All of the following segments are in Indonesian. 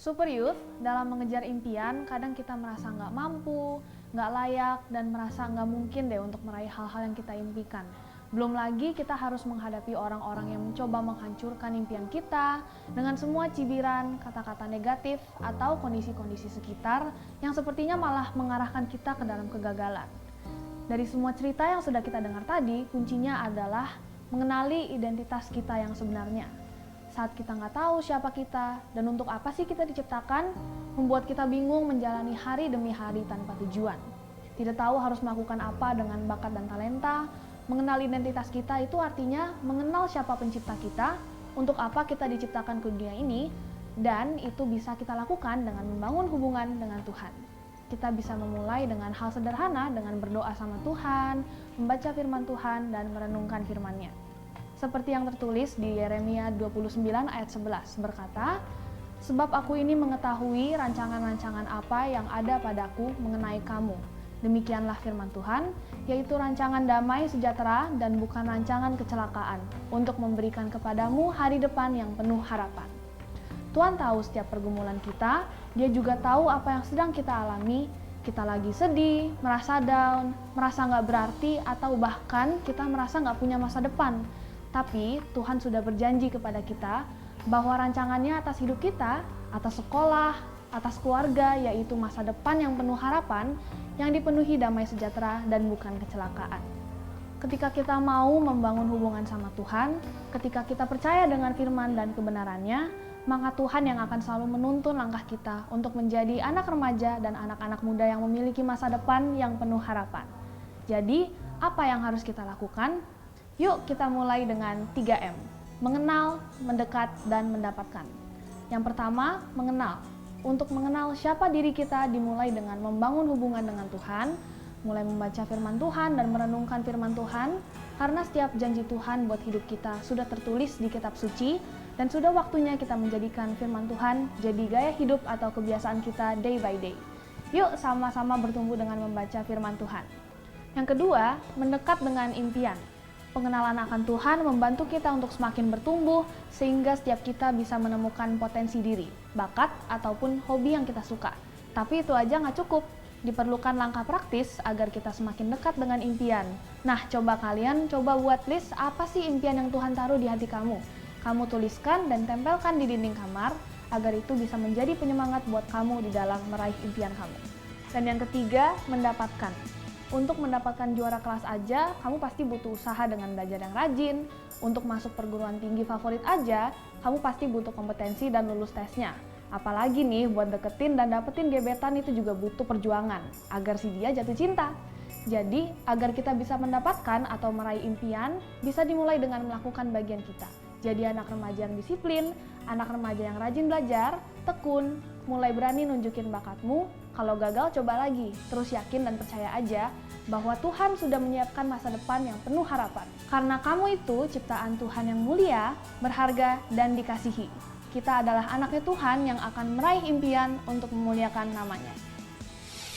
Super Youth, dalam mengejar impian, kadang kita merasa nggak mampu, nggak layak, dan merasa nggak mungkin deh untuk meraih hal-hal yang kita impikan. Belum lagi kita harus menghadapi orang-orang yang mencoba menghancurkan impian kita dengan semua cibiran, kata-kata negatif, atau kondisi-kondisi sekitar yang sepertinya malah mengarahkan kita ke dalam kegagalan. Dari semua cerita yang sudah kita dengar tadi, kuncinya adalah mengenali identitas kita yang sebenarnya. Saat kita nggak tahu siapa kita dan untuk apa sih kita diciptakan, membuat kita bingung menjalani hari demi hari tanpa tujuan. Tidak tahu harus melakukan apa dengan bakat dan talenta. Mengenal identitas kita itu artinya mengenal siapa pencipta kita, untuk apa kita diciptakan ke dunia ini, dan itu bisa kita lakukan dengan membangun hubungan dengan Tuhan. Kita bisa memulai dengan hal sederhana, dengan berdoa sama Tuhan, membaca firman Tuhan, dan merenungkan firman-Nya. Seperti yang tertulis di Yeremia 29 ayat 11 berkata, "Sebab aku ini mengetahui rancangan-rancangan apa yang ada padaku mengenai kamu. Demikianlah firman Tuhan, yaitu rancangan damai sejahtera dan bukan rancangan kecelakaan, untuk memberikan kepadamu hari depan yang penuh harapan." Tuhan tahu setiap pergumulan kita, Dia juga tahu apa yang sedang kita alami. Kita lagi sedih, merasa down, merasa nggak berarti, atau bahkan kita merasa nggak punya masa depan. Tapi Tuhan sudah berjanji kepada kita bahwa rancangannya atas hidup kita, atas sekolah, atas keluarga, yaitu masa depan yang penuh harapan, yang dipenuhi damai sejahtera dan bukan kecelakaan. Ketika kita mau membangun hubungan sama Tuhan, ketika kita percaya dengan firman dan kebenarannya, maka Tuhan yang akan selalu menuntun langkah kita untuk menjadi anak remaja dan anak-anak muda yang memiliki masa depan yang penuh harapan. Jadi, apa yang harus kita lakukan? Yuk kita mulai dengan 3M, mengenal, mendekat, dan mendapatkan. Yang pertama, mengenal. Untuk mengenal siapa diri kita dimulai dengan membangun hubungan dengan Tuhan, mulai membaca firman Tuhan dan merenungkan firman Tuhan, karena setiap janji Tuhan buat hidup kita sudah tertulis di kitab suci, dan sudah waktunya kita menjadikan firman Tuhan jadi gaya hidup atau kebiasaan kita day by day. Yuk sama-sama bertumbuh dengan membaca firman Tuhan. Yang kedua, mendekat dengan impian. Pengenalan akan Tuhan membantu kita untuk semakin bertumbuh sehingga setiap kita bisa menemukan potensi diri, bakat, ataupun hobi yang kita suka. Tapi itu aja nggak cukup, diperlukan langkah praktis agar kita semakin dekat dengan impian. Nah, coba kalian buat list apa sih impian yang Tuhan taruh di hati kamu. Kamu tuliskan dan tempelkan di dinding kamar agar itu bisa menjadi penyemangat buat kamu di dalam meraih impian kamu. Dan yang ketiga, mendapatkan. Untuk mendapatkan juara kelas aja, kamu pasti butuh usaha dengan belajar yang rajin. Untuk masuk perguruan tinggi favorit aja, kamu pasti butuh kompetensi dan lulus tesnya. Apalagi nih, buat deketin dan dapetin gebetan itu juga butuh perjuangan, agar si dia jatuh cinta. Jadi, agar kita bisa mendapatkan atau meraih impian, bisa dimulai dengan melakukan bagian kita. Jadi anak remaja yang disiplin, anak remaja yang rajin belajar, tekun, mulai berani nunjukin bakatmu. Kalau gagal, coba lagi. Terus yakin dan percaya aja bahwa Tuhan sudah menyiapkan masa depan yang penuh harapan. Karena kamu itu ciptaan Tuhan yang mulia, berharga, dan dikasihi. Kita adalah anaknya Tuhan yang akan meraih impian untuk memuliakan namanya.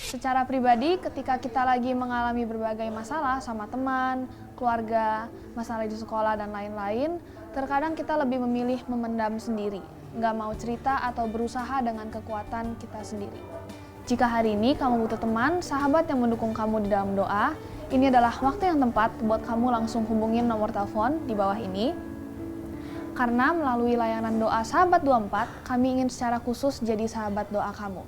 Secara pribadi, ketika kita lagi mengalami berbagai masalah sama teman, keluarga, masalah di sekolah, dan lain-lain, terkadang kita lebih memilih memendam sendiri, nggak mau cerita atau berusaha dengan kekuatan kita sendiri. Jika hari ini kamu butuh teman, sahabat yang mendukung kamu di dalam doa, ini adalah waktu yang tepat buat kamu langsung hubungin nomor telepon di bawah ini. Karena melalui layanan doa Sahabat 24, kami ingin secara khusus jadi sahabat doa kamu.